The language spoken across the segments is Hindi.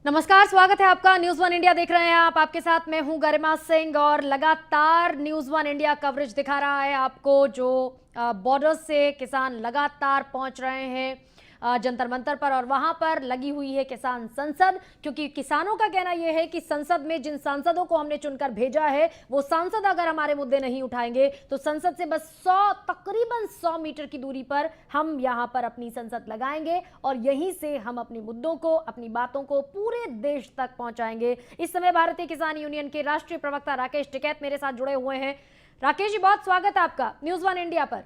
नमस्कार, स्वागत है आपका। न्यूज़ वन इंडिया देख रहे हैं आप। आपके साथ मैं हूं गरिमा सिंह और लगातार न्यूज़ वन इंडिया कवरेज दिखा रहा है आपको जो बॉर्डर से किसान लगातार पहुंच रहे हैं जंतर मंतर पर, और वहां पर लगी हुई है किसान संसद, क्योंकि किसानों का कहना यह है कि संसद में जिन सांसदों को हमने चुनकर भेजा है वो सांसद अगर हमारे मुद्दे नहीं उठाएंगे तो संसद से बस तकरीबन 100 मीटर की दूरी पर हम यहां पर अपनी संसद लगाएंगे और यहीं से हम अपने मुद्दों को, अपनी बातों को पूरे देश तक पहुंचाएंगे। इस समय भारतीय किसान यूनियन के राष्ट्रीय प्रवक्ता राकेश टिकैत मेरे साथ जुड़े हुए हैं। राकेश जी, बहुत स्वागत है आपका न्यूज़ वन इंडिया पर।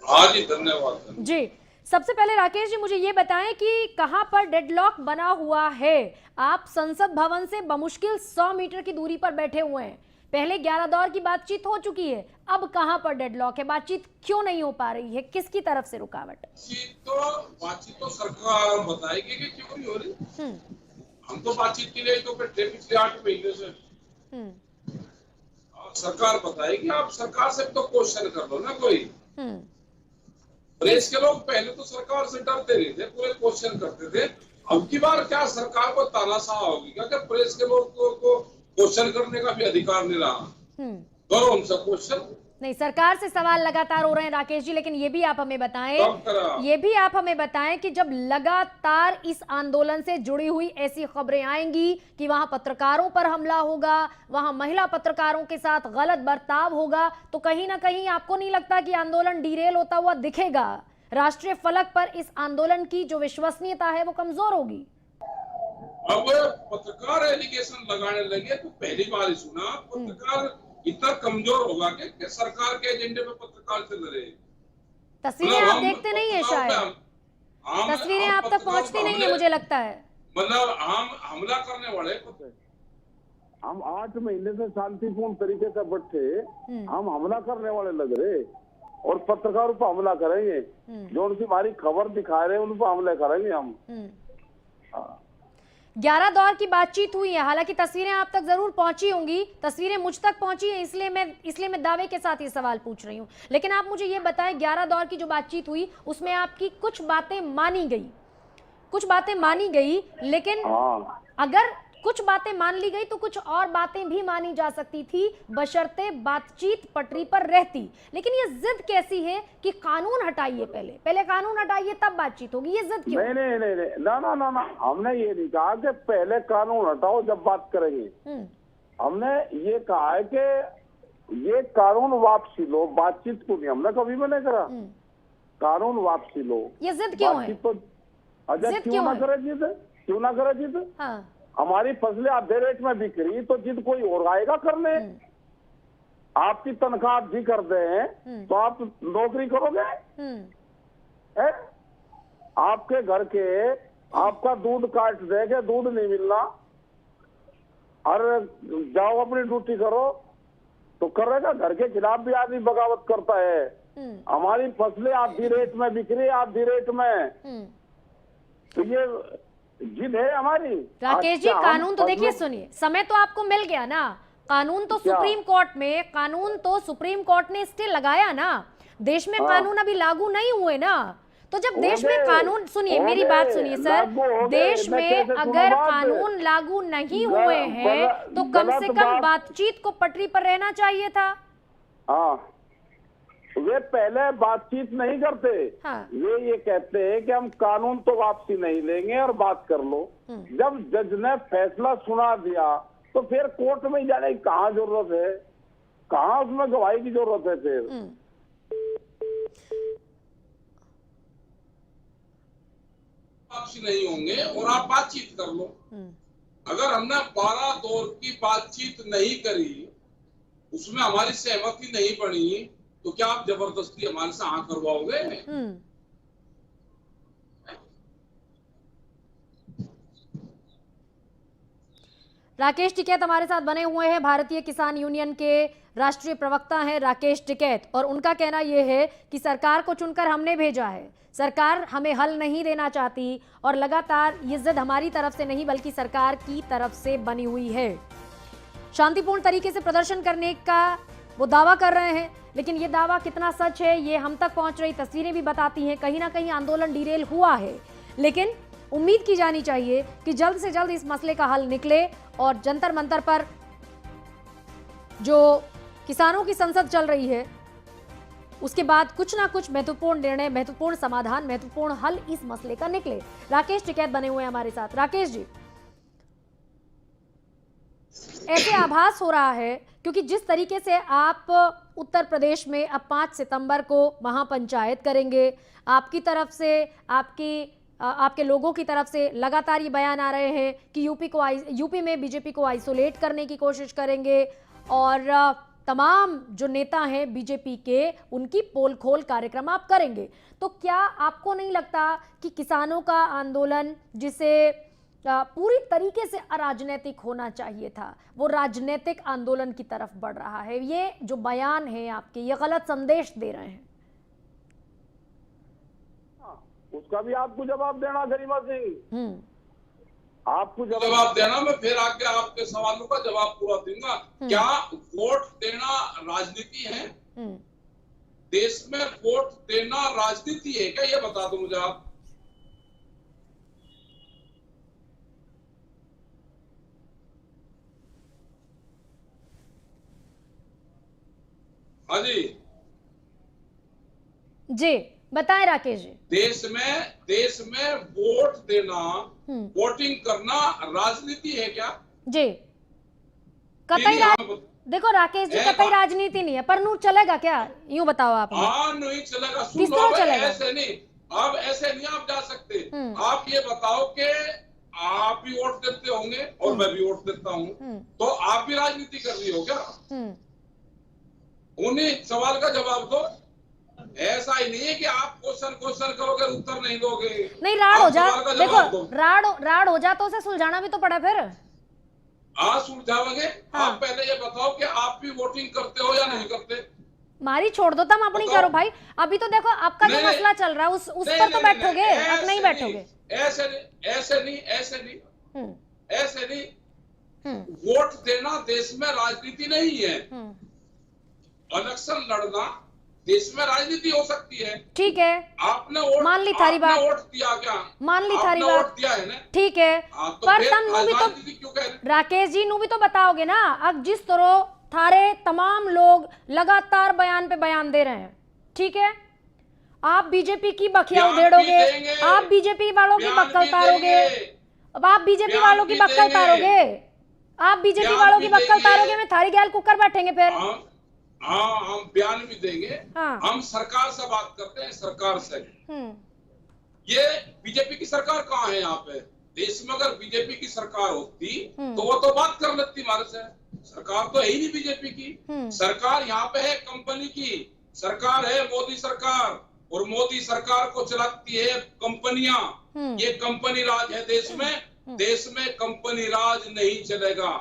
हाँ जी, धन्यवाद जी, सबसे पहले राकेश जी मुझे ये बताएं कि कहां पर डेडलॉक बना हुआ है। आप संसद भवन से बमुश्किल 100 मीटर की दूरी पर बैठे हुए हैं। पहले 11 दौर की बातचीत हो चुकी है, अब कहां पर डेडलॉक है? बातचीत क्यों नहीं हो पा रही है? किसकी तरफ से रुकावट? बातचीत तो सरकार बताएगी कि क्यों नहीं हो रही। हम तो बातचीत के लिए तो बैठे पिछले 8 महीने से। सरकार बताएगी, आप सरकार से तो क्वेश्चन कर लो ना कोई। प्रेस के लोग पहले तो सरकार से डरते नहीं थे, पूरे क्वेश्चन करते थे। अब की बार क्या सरकार को तानाशाह होगी क्या? प्रेस के लोग को क्वेश्चन करने का भी अधिकार नहीं रहा। करो उनसे क्वेश्चन। नहीं, सरकार से सवाल लगातार हो रहे हैं राकेश जी, लेकिन ये भी आप हमें बताएं कि जब लगातार इस आंदोलन से जुड़ी हुई ऐसी खबरें आएंगी कि वहां पत्रकारों पर हमला होगा, वहां महिला पत्रकारों के साथ गलत बर्ताव होगा, तो कहीं ना कहीं आपको नहीं लगता कि आंदोलन डिरेल होता हुआ दिखेगा? राष्ट्रीय फलक पर इस आंदोलन की जो विश्वसनीयता है वो कमजोर होगी। अब पत्रकार एलिगेशन लगाने लगे तो पहली बार ही सुना। पत्रकार इतना कमजोर होगा कि सरकार के एजेंडे पे पत्रकार चल रहे हैं। तस्वीरें आप देखते नहीं है शायद, तस्वीरें आप तक पहुंचती नहीं है मुझे लगता है। मतलब हम हमला करने वाले, हम 8 महीने से शांतिपूर्ण तरीके से बैठे, हम हमला करने वाले लग रहे और पत्रकारों पर हमला करेंगे। जो उनकी हमारी खबर दिखा रहे हैं उन पर हमला करेंगे हम। 11 दौर की बातचीत हुई है, हालांकि तस्वीरें आप तक जरूर पहुंची होंगी, तस्वीरें मुझ तक पहुंची है, इसलिए मैं दावे के साथ ये सवाल पूछ रही हूं। लेकिन आप मुझे ये बताएं, 11 दौर की जो बातचीत हुई उसमें आपकी कुछ बातें मानी गई, लेकिन अगर कुछ बातें मान ली गई तो कुछ और बातें भी मानी जा सकती थी, बशर्ते बातचीत पटरी पर रहती। लेकिन ये जिद कैसी है कि कानून हटाइए, पहले कानून हटाइए तब बातचीत होगी? ये जिद क्यों? नहीं, ना, हमने ये नहीं कहा कि पहले कानून हटाओ जब बात करेंगे। हमने ये कहा है कि ये कानून वापसी लो, बातचीत को नहीं हमने कभी भी नहीं करा। कानून वापसी लो। ये जिद क्यों है? तो क्यों ना करे जिद? हमारी फसलें आधे रेट में बिक रही तो जिद कोई और आएगा करने। आपकी तनख्वाह भी कर दे तो आप नौकरी करोगे? आपके घर के आपका दूध काट देंगे, दूध नहीं मिलना, और जाओ अपनी ड्यूटी करो तो करेगा। घर के खिलाफ भी आदमी बगावत करता है। हमारी फसलें आधी रेट में बिक रही, आधी रेट में, तो ये जिद है हमारी। राकेश जी, कानून तो देखिए, सुनिए, समय तो आपको मिल गया ना। कानून तो सुप्रीम कोर्ट ने स्टे लगाया ना। देश में कानून अभी लागू नहीं हुए ना। तो जब देश में कानून, सुनिए मेरी बात सुनिए सर, देश में अगर कानून लागू नहीं हुए हैं तो कम से कम बातचीत को पटरी पर रहना चाहिए था। वे पहले बातचीत नहीं करते। ये कहते हैं कि हम कानून तो वापसी नहीं लेंगे और बात कर लो। जब जज ने फैसला सुना दिया तो फिर कोर्ट में जाने की कहाँ जरूरत है? कहाँ उसमें गवाही की जरूरत है? फिर वापसी नहीं होंगे और आप बातचीत कर लो। अगर हमने 12 दौर की बातचीत नहीं करी, उसमें हमारी सहमति नहीं बनी, तो क्या आप जबरदस्ती हमारे से हाँ करवाओगे? राकेश टिकैत हमारे साथ बने हुए हैं, भारतीय किसान यूनियन के राष्ट्रीय प्रवक्ता हैं राकेश टिकैत, और उनका कहना यह है कि सरकार को चुनकर हमने भेजा है, सरकार हमें हल नहीं देना चाहती और लगातार ये जिद हमारी तरफ से नहीं बल्कि सरकार की तरफ से बनी हुई है। शांतिपूर्ण तरीके से प्रदर्शन करने का वो दावा कर रहे हैं, लेकिन ये दावा कितना सच है ये हम तक पहुंच रही तस्वीरें भी बताती हैं। कहीं ना कहीं आंदोलन डिरेल हुआ है, लेकिन उम्मीद की जानी चाहिए कि जल्द से जल्द इस मसले का हल निकले और जंतर मंतर पर जो किसानों की संसद चल रही है उसके बाद कुछ ना कुछ महत्वपूर्ण निर्णय, महत्वपूर्ण समाधान, महत्वपूर्ण हल इस मसले का निकले। राकेश टिकैत बने हुए हैं हमारे साथ। राकेश जी, ऐसे आभास हो रहा है क्योंकि जिस तरीके से आप उत्तर प्रदेश में अब 5 सितंबर को महापंचायत करेंगे, आपकी तरफ से आपके लोगों की तरफ से लगातार ये बयान आ रहे हैं कि यूपी में बीजेपी को आइसोलेट करने की कोशिश करेंगे और तमाम जो नेता हैं बीजेपी के उनकी पोल खोल कार्यक्रम आप करेंगे। तो क्या आपको नहीं लगता कि किसानों का आंदोलन जिसे पूरी तरीके से अराजनैतिक होना चाहिए था, वो राजनीतिक आंदोलन की तरफ बढ़ रहा है? ये जो बयान है आपके, ये गलत संदेश दे रहे हैं। उसका भी आपको जवाब देना गरिमा सिंह, आपको जवाब देना। मैं फिर आके आपके सवालों का जवाब पूरा दूंगा। क्या वोट देना राजनीति है? देश में वोट देना राजनीति है क्या? ये बता दो मुझे आप। हाँ जी बताएं राकेश जी। देश में वोट देना, वोटिंग करना राजनीति है क्या? जी कतई देखो राकेश जी, कतई राजनीति नहीं है, पर नूर चलेगा क्या? यूं बताओ आप। हाँ नहीं चलेगा। किस तरह चलेगा? ऐसे नहीं, अब ऐसे नहीं आप जा सकते। आप ये बताओ कि आप भी वोट देते होंगे और मैं भी वोट देता हूँ, तो आप भी राजनीति कर रही हो क्या? उन्हीं सवाल का जवाब दो। ऐसा ही नहीं है कि आप क्वेश्चन करोगे उत्तर नहीं दोगे। नहीं, राड हो जा, देखो राड हो जा तो उसे सुलझाना भी तो पड़ा फिर। आज सुलझाओगे? हाँ। आप पहले ये बताओ कि आप भी वोटिंग करते हो या नहीं करते? मारी छोड़ दो, तुम अपनी करो भाई। अभी तो देखो आपका जो मसला चल रहा है उस पर तो बैठोगे, अब नहीं बैठोगे। ऐसे नहीं। वोट देना देश में राजनीति नहीं है। इलेक्शन लड़ना देश में राजनीति हो सकती है। ठीक है, आपने वोट, मान ली थारी बात, वोट दिया क्या? मान ली थारी बात, वोट दिया है ना? ठीक है, तो पर तम नु भी तो क्यों कह रहे? राकेश जी नु भी तो बताओगे ना। अब जिस तरह थारे तमाम लोग लगातार बयान पे बयान दे रहे हैं, ठीक है, आप बीजेपी की बखिया उधेड़ोगे, आप बीजेपी वालों की बक्का उतारोगे, अब आप बीजेपी वालों की बक्का उतारोगे, आप बीजेपी वालों की बक्का उतारोगे, मैं थारी गैल कुकर बैठेंगे फिर। हाँ, हम बयान भी देंगे। हाँ। हम सरकार से बात करते हैं, सरकार से। ये बीजेपी की सरकार कहाँ है यहाँ पे? देश में अगर बीजेपी की सरकार होती तो वो तो बात कर लेती हमारे से। सरकार तो है ही नहीं बीजेपी की। सरकार यहाँ पे है कंपनी की सरकार है, मोदी सरकार, और मोदी सरकार को चलाती है कंपनियां। ये कंपनी राज है देश में। देश में कंपनी राज नहीं चलेगा।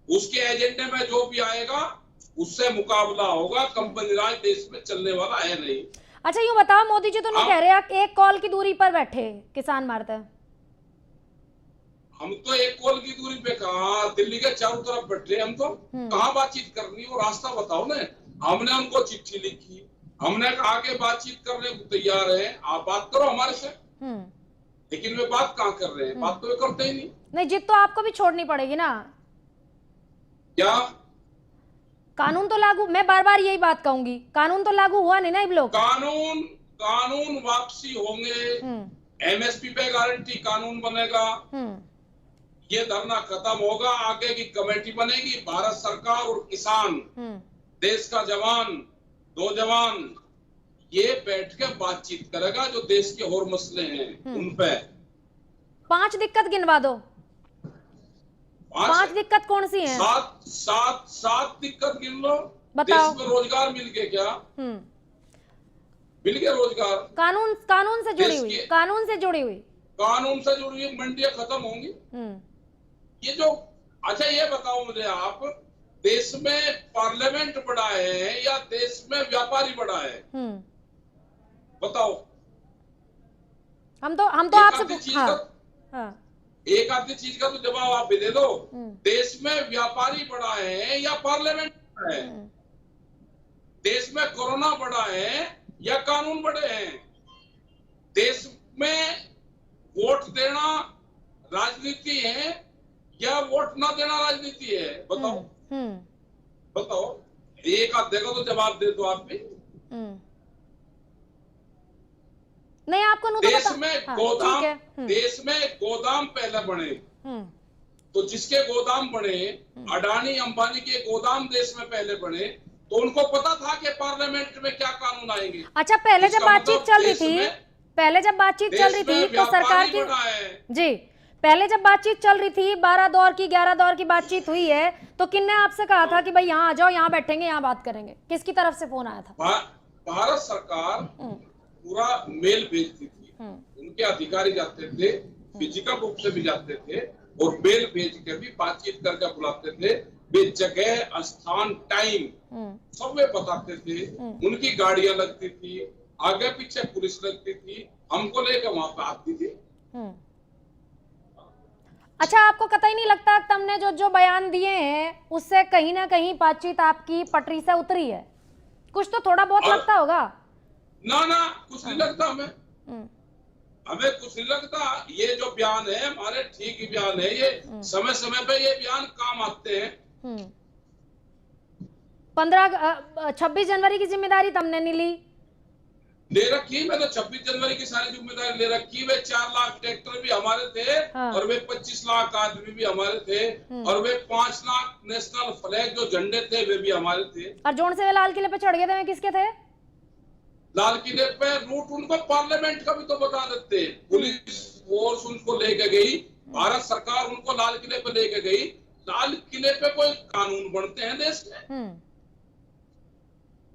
उसके एजेंडे में जो भी आएगा उससे मुकाबला होगा। कंपनी राज देश में चलने वाला है नहीं। अच्छा यूँ बताओ, मोदी जी तो नहीं कह रहे एक कॉल की दूरी पर बैठे किसान मारते हैं। हम तो एक कॉल की दूरी पे कहा, दिल्ली के चारों तरफ बैठे। हम तो कहाँ बातचीत करनी हो, रास्ता बताओ ना। हमने उनको चिट्ठी लिखी, हमने कहा कि बातचीत करने को तैयार है, आप बात करो हमारे से। लेकिन वे बात कहाँ कर रहे हैं? बात तो वे करते ही नहीं। जिद तो आपको भी छोड़नी पड़ेगी ना। क्या कानून तो लागू, मैं बार बार यही बात कहूंगी, कानून तो लागू हुआ नहीं ना इन लोग। कानून वापसी होंगे। एमएसपी पे गारंटी कानून बनेगा। ये धरना खत्म होगा, आगे की कमेटी बनेगी। भारत सरकार और किसान, देश का जवान, दो जवान, ये बैठ के बातचीत करेगा जो देश के और मसले हैं उन पे। 5 दिक्कत गिनवा दो। 5 दिक्कत कौन सी है? सात दिक्कत गिन लो। बताओ। देश में रोजगार मिल गए क्या? मिल गया रोजगार। कानून से जुड़ी हुई, कानून से जुड़ी हुई मंडियां खत्म होंगी। ये जो, अच्छा ये बताओ मुझे आप, देश में पार्लियामेंट बड़ा है या देश में व्यापारी बड़ा है? बताओ। हम तो आपसे एक आधी चीज का तो जवाब आप भी दे दो। देश में व्यापारी बड़ा है या पार्लियामेंट बड़ा है? देश में कोरोना बड़ा है या कानून बड़े हैं? देश में वोट देना राजनीति है या वोट ना देना राजनीति है? बताओ। बताओ, एक आध देगा तो जवाब दे दो आप भी। नहीं, आपको नहीं देश पता। में हाँ, गोदाम, देश में गोदाम पहले बने, तो जिसके गोदाम बने, अडानी अंबानी के गोदाम देश में पहले बने, तो उनको पता था कि पार्लियामेंट में क्या कानून आएंगे। अच्छा, पहले जब बातचीत चल रही थी, तो सरकार की जी, पहले जब बातचीत चल रही थी, 12 दौर की 11 दौर की बातचीत हुई है, तो किन्ने आपसे कहा था कि भाई यहाँ आ जाओ, यहाँ बैठेंगे, यहाँ बात करेंगे? किसकी तरफ से फोन आया था? भारत सरकार पूरा मेल भेजती थी, उनके अधिकारी जाते थे, फिजिकल रूप से भी जाते थे और मेल भेज के भी बातचीत करके बुलाते थे। वे जगह, स्थान, टाइम सब वे बताते थे। उनकी गाड़ियां लगती थी, आगे पीछे पुलिस लगती थी, हमको लेकर वहां पे आती थी। अच्छा, आपको कतई नहीं लगता तुमने जो बयान दिए हैं उससे कहीं ना कहीं बातचीत आपकी पटरी से उतरी है? कुछ तो थोड़ा बहुत लगता होगा ना, कुछ नहीं लगता हमें। हमें कुछ नहीं लगता। ये जो बयान है हमारे ठीक ही बयान है। ये समय समय पे ये बयान काम आते हैं। 26 जनवरी की जिम्मेदारी तुमने नहीं ली? ले रखी मैंने, 26 जनवरी की सारी जिम्मेदारी ले रखी। वे 4 लाख ट्रैक्टर भी हमारे थे, और वे 25 लाख आदमी भी हमारे थे, और वे 5 लाख नेशनल फ्लैग जो झंडे थे वे भी हमारे थे। और जोन से वे लाल किले पे चढ़ गए थे, वे किसके थे? लाल किले पे रूट उनको पार्लियामेंट का भी तो बता देते। पुलिस फोर्स उनको लेके गई, भारत सरकार उनको लाल किले पे लेके गई। लाल किले पे कोई कानून बनते हैं देश में?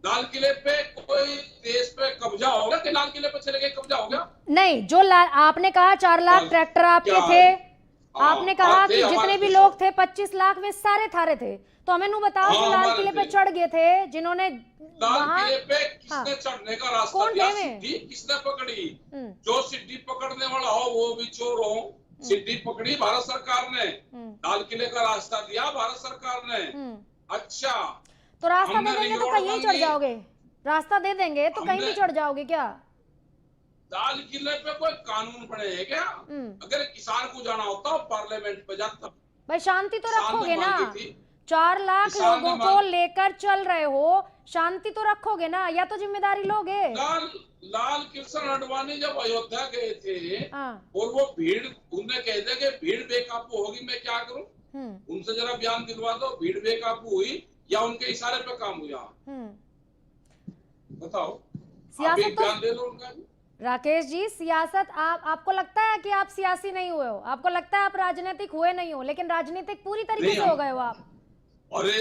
लाल किले पे कोई देश पे कब्जा हो गया कि लाल किले पे चले गए कब्जा हो गया? नहीं, जो आपने कहा 4 लाख ट्रैक्टर आपके थे, आपने कहा कि जितने भी लोग थे 25 लाख वे सारे थारे थे, तो हमें नू बताओ जो लाल किले पे चढ़ गए थे, जिन्होंने लाल किले पे किसने चढ़ने का रास्ता दिया? सिद्धि किसने पकड़ी? जो सिद्धि पकड़ने वाला हो वो भी चोर हो। सिद्धि पकड़ी भारत सरकार ने, लाल किले का रास्ता दिया भारत सरकार ने। अच्छा, तो रास्ता दे देंगे तो कहीं चढ़ जाओगे? रास्ता दे देंगे तो कहीं भी चढ़ जाओगे क्या? लाल किले पे कोई कानून बने है क्या? अगर किसान को जाना होता हो पार्लियामेंट पे जाता। भाई शांति तो रखोगे ना? 4 लाख लोगों को लेकर चल रहे हो, शांति तो रखोगे ना, या तो जिम्मेदारी लोगे? लाल कृष्ण आडवाणी जब अयोध्या गए थे और वो भीड़, उन्हें कह दिया कि भीड़ बेकाबू होगी, मैं क्या करूं? उनसे जरा बयान दिलवा दो, भीड़ बेकाबू हुई या उनके इशारे पे काम हुआ? बताओ, आप एक बयान दे दो उनका। राकेश जी, सियासत आपको लगता है कि आप सियासी नहीं हुए हो, आपको लगता है आप राजनीतिक हुए नहीं हो, लेकिन राजनीतिक पूरी तरीके से हो गए हो आप। अरे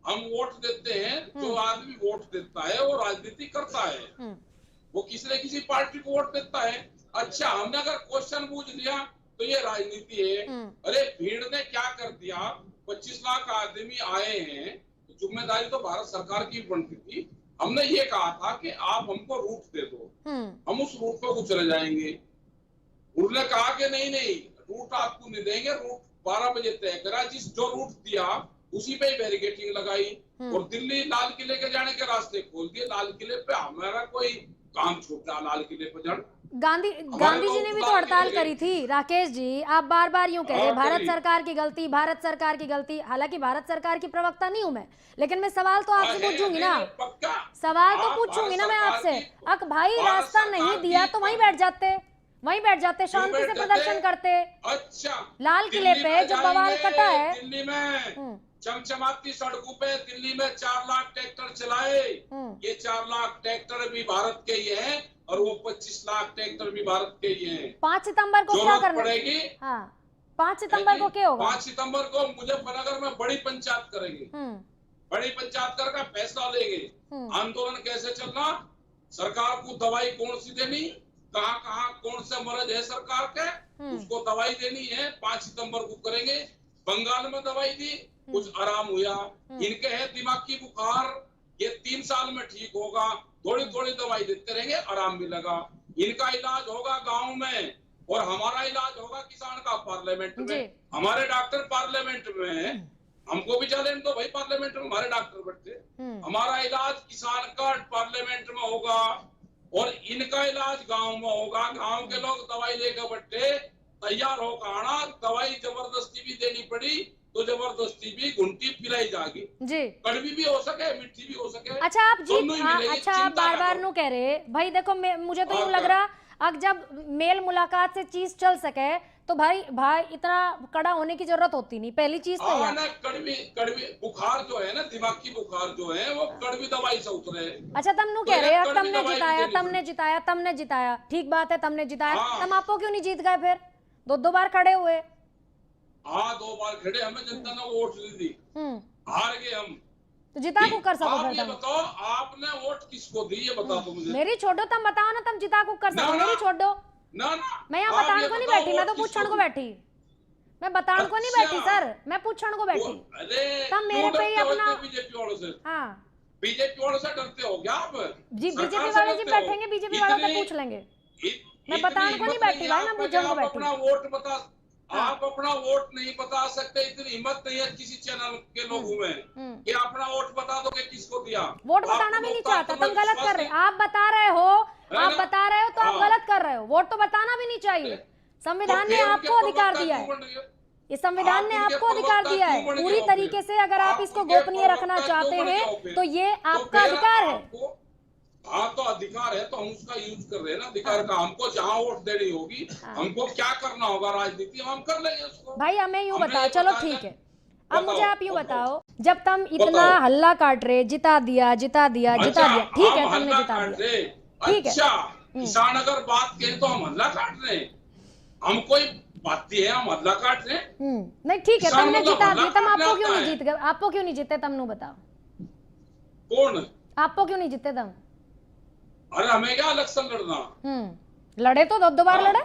हम वोट देते हैं, जो आदमी वोट देता है वो राजनीति करता है, वो किसी न किसी पार्टी को वोट देता है। अच्छा, हमने अगर क्वेश्चन पूछ लिया तो ये राजनीति है। अरे भीड़ ने क्या कर दिया? 25 लाख आदमी आए हैं, तो जिम्मेदारी तो भारत सरकार की बनती थी। हमने ये कहा था कि आप हमको रूट दे दो, हम उस रूट पर चले जाएंगे। उन्होंने कहा कि नहीं, रूट आपको नहीं देंगे, रूट 12 बजे तय करा। जो रूट दिया उसी पे ही बैरिकेडिंग लगाई और दिल्ली लाल किले के जाने के रास्ते खोल दिए। लाल किले पे हमारा कोई काम छूटा? लाल किले पे जाना, गांधी जी ने भी तो हड़ताल करी थी। राकेश जी, आप बार बार यूं कह रहे हैं भारत सरकार की गलती, भारत सरकार की गलती। हालांकि भारत सरकार की प्रवक्ता नहीं हूं मैं, लेकिन मैं सवाल तो आपसे पूछूंगी ना, सवाल तो पूछूंगी ना मैं आपसे। अक भाई, रास्ता नहीं दिया तो वहीं बैठ जाते, शांति से प्रदर्शन करते। अच्छा, लाल किले पे जो बवाल कटा है, दिल्ली में चमचमाती सड़कों पे दिल्ली में 4 लाख ट्रैक्टर चलाए। ये 4 लाख ट्रैक्टर भी भारत के ही हैं और वो 25 लाख ट्रैक्टर भी भारत के ही हैं। 5 सितंबर को क्या करना पड़ेगी? 5 सितंबर को क्या होगा? 5 सितंबर को मुजफ्फरनगर में बड़ी पंचायत करेंगे, बड़ी पंचायत करके फैसला लेंगे। आंदोलन कैसे चलना, सरकार को दवाई कौन सी देनी, कहाँ कौन से मर्ज है सरकार के, उसको दवाई देनी है। 5 सितंबर को करेंगे। बंगाल में दवाई दी, कुछ आराम हुआ। इनके है दिमागी बुखार, ये 3 साल में ठीक होगा, थोड़ी थोड़ी दवाई देते रहेंगे, आराम मिलेगा। इनका इलाज होगा गांव में और हमारा इलाज होगा किसान का पार्लियामेंट में। हमारे डॉक्टर पार्लियामेंट में, हमको भी चले तो भाई पार्लियामेंट में हमारे डॉक्टर बैठते। हमारा इलाज किसान का पार्लियामेंट में होगा, और इनका इलाज गांव में होगा। गांव के लोग दवाई लेकर बैठे, तैयार होकर आना, दवाई जबरदस्ती भी देनी पड़ी तो जबरदस्ती भी घुंटी पिलाई जाएगी जी। कड़वी भी हो सके, मीठी भी हो सके। अच्छा आप जी, दोनों ही मिलेगी, अच्छा आप चिंता बार ना बार करो। नु कह रहे भाई देखो मुझे तो और यूं लग क्या? रहा अब जब मेल मुलाकात से चीज चल सके तो भाई इतना कड़ा होने की जरूरत होती नहीं, पहली चीज तो हाँ यह। ना, कड़वी कड़वी बुखार जो है ना, दिमागी बुखार जो है वो कड़वी दवाई से उतरे। अच्छा तुम नु तो कह रहे ये अब कड़वी तुमने दवाई जिताया, भी तुमने जिताया, तुमने जिताया, ठीक बात है, तुमने जिताया, हाँ। तुम आपको क्यों नहीं जीत गए फिर? दो बार खड़े हुए। हाँ 2 बार खड़े, हमें जनता ने वोट दी थी, हार गए हम। तो जिता को कर सको आप फिर ये तुम? बताओ, आपने वोट किसको दी, ये बता दो मुझे। मेरी छोड़ो, तुम बताओ ना, तुम जिता को कर सको, ना, मेरी छोड़ दो। ना ना, मैं यहाँ आप बतान ये को नहीं बताओ बैठी, मैं तो वोट किसको पूछण को दी? बैठी, मैं बतान को नहीं अच्छा। बैठी सर, मैं पूछण को बैठी। अरे तब मेरे पे ही अपना बीजेपी वालों से, हाँ बीजेपी वालों से डरते हो क्या आप? जी, सरकार बीजेपी से वाले जी डरते हो? बैठेंगे, बीजेपी वालों से इतनी- पूछ लेंगे। मैं इतनी बतान को नहीं हिम्मत बैठी भाई, मैं आप में कि पूछण को आप बैठी। अपना वोट बता, हाँ। आप अपना वोट नहीं बता सकते, इतनी हिम्मत नहीं है किसी चैनल के लोगों में कि अपना वोट बता दो कि किसको दिया। वोट आपको बताना भी नहीं लोकतंत्र चाहता, में तुम गलत विश्वास कर रहे हो, नहीं। आप बता रहे हो, है आप ना? बता रहे हो तो आप हाँ। गलत कर रहे हो। वोट तो बताना भी नहीं चाहिए, संविधान तो ने फिर आपको उनके अधिकार प्रवक्ता दिया क्यों है, बन गए? ये संविधान ने आप उनके आपको अधिकार प्रवक्ता दिया क्यों है बन पूरी गए हो तरीके से। अगर आप आप इसको उनके गोपनीय रखना प्रवक्ता चाहते क्यों बन हैं गए हो फिर? तो ये तो आपका फिर अधिकार है। आपको- हाँ तो अधिकार है तो हम उसका यूज कर रहे हैं ना, अधिकार का। हमको जहाँ वोट देनी होगी, हमको क्या करना होगा राजनीति, हम कर लेंगे उसको। भाई हमें यूं हमने बताओ, ये चलो बताया ठीक ना। है, अब मुझे आप यूं बताओ, जब तुम इतना बताओ। हल्ला काट रहे, जिता दिया, जिता दिया, जिता दिया, ठीक है, हम तुमने हल्ला जिता काट दिया, रहे। ठीक है। अच्छा, किसान अगर बात कहें तो हम हल्ला काट रहे हैं, हम कोई बाती है, हम हल्ला काट रहे हैं। नहीं ठीक है, किसान तुमने मतलब जिता हल्ला दिया, तुम काटने आपको क्यों आता नहीं है। जीत गए? आपको क्यों नहीं जीते तुम? बताओ कौन? आपको क्यों नहीं जीते तुम? अरे हमें क्या इलेक्शन लड़ना? लड़े तो दो बार लड़े,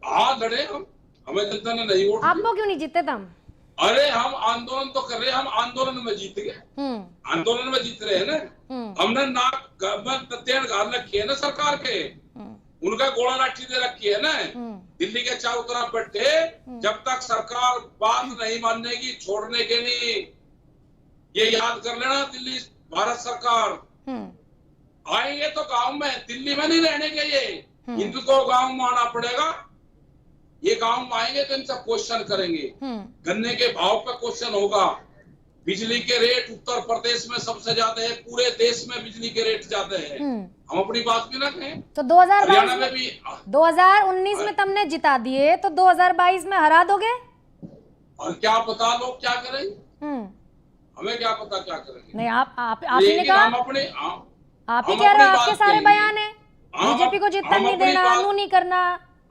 हाँ लड़े हम, हमें जनता ने नहीं वोट दिया। आपको क्यों नहीं जीते तुम? अरे हम आंदोलन तो कर रहे हैं, हम आंदोलन में जीत गए, आंदोलन में जीत रहे हैं ना। हमने नाक में तेल गाल रखी है ना सरकार के, उनका गोला लाठी दे रखी है ना। दिल्ली के चारों तरफ बैठे, जब तक सरकार बात नहीं मानेगी छोड़ने के नहीं, ये याद कर लेना। दिल्ली भारत सरकार आएंगे तो गांव में, दिल्ली में नहीं रहने के ये, इनको गांव में आना पड़ेगा। ये गांव में आएंगे तो इनसे क्वेश्चन करेंगे, गन्ने के भाव पे क्वेश्चन होगा, बिजली के रेट उत्तर प्रदेश में सबसे ज्यादा है, पूरे देश में बिजली के रेट ज्यादा है। हम अपनी बात भी ना कहें तो 2022 हरियाणा में भी 2019 में तुमने जिता दिए तो 2022 में हरा दोगे? और क्या पता लोग क्या करेंगे, हमें क्या पता क्या करेंगे। नहीं आप ही ने लेकिन कहा, हम अपने आप ही हम कह रहे हो, अपनी आपके बात सारे कहेंगे। बयान है, हम- बीजेपी को जीतने हम नहीं अपनी देना, बात- अनु नहीं करना।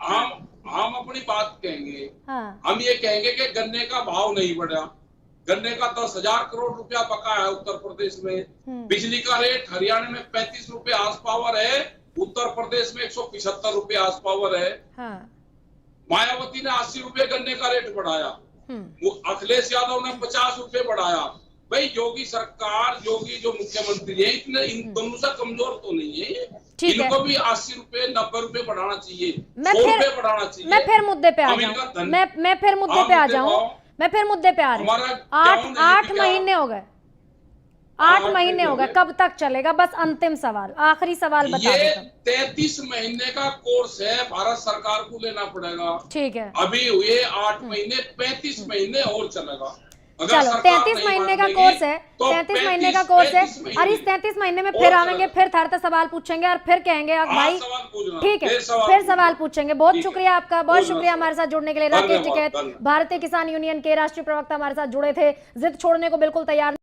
हम अपनी बात कहेंगे। हाँ हम ये कहेंगे कि गन्ने का भाव नहीं बढ़ा, गन्ने का 10,000 करोड़ रुपया बका है उत्तर प्रदेश में। बिजली का रेट हरियाणा में 35 रुपए हाउस पावर है, उत्तर प्रदेश में 175 रुपए हाउस पावर है। हाँ मायावती ने 80 रुपए गन्ने का रेट बढ़ाया, वो अखिलेश यादव ने 50 रुपए बढ़ाया। भाई योगी सरकार, योगी जो मुख्यमंत्री है, इतने इन दोनों से कमजोर तो नहीं है, ठीक है। इनको भी 80 रुपए 90 रुपए बढ़ाना चाहिए, मैं 100 फिर- रुपए बढ़ाना चाहिए। मैं फिर मुद्दे पे आ हम इनका जाऊं, धन- मैं फिर मुद्दे पे आ मुद्दे जाऊं, पाओ। मैं फिर मुद्दे पे आ रही हमारा हूँ। गेहूं नहीं 8 बिका। महीने हो गए, 8 8 महीने हो गए, कब तक चलेगा? बस अंतिम सवाल, आखिरी सवाल बता ये दो तुम। 33 महीने का कोर्स है, भारत सरकार को लेना पड़ेगा। ठीक है, अभी हुए 8 महीने, 35 महीने और चलेगा। अगर चलो सरकार 33 नहीं महीने का मानेगी, कोर्स है, तो 33 महीने का कोर्स है, 35 और इस महीने 33 महीने में और फिर आवेंगे, चलेगा। फिर थारते सवाल पूछेंगे और फिर कहेंगे हाँ, भाई सवाल पूछना, ठीक है, फिर फिर सवाल पूछेंगे। बहुत ठीक है। शुक्रिया आपका, बहुत पूछना शुक्रिया सवाल। हमारे साथ जुड़ने के लिए। राकेश धन्यवाद, टिकैत, धन्यवाद। भारतीय किसान यूनियन के राष्ट्रीय प्रवक्ता हमारे साथ जुड़े थे, जिद छोड़ने को बिल्कुल तैयार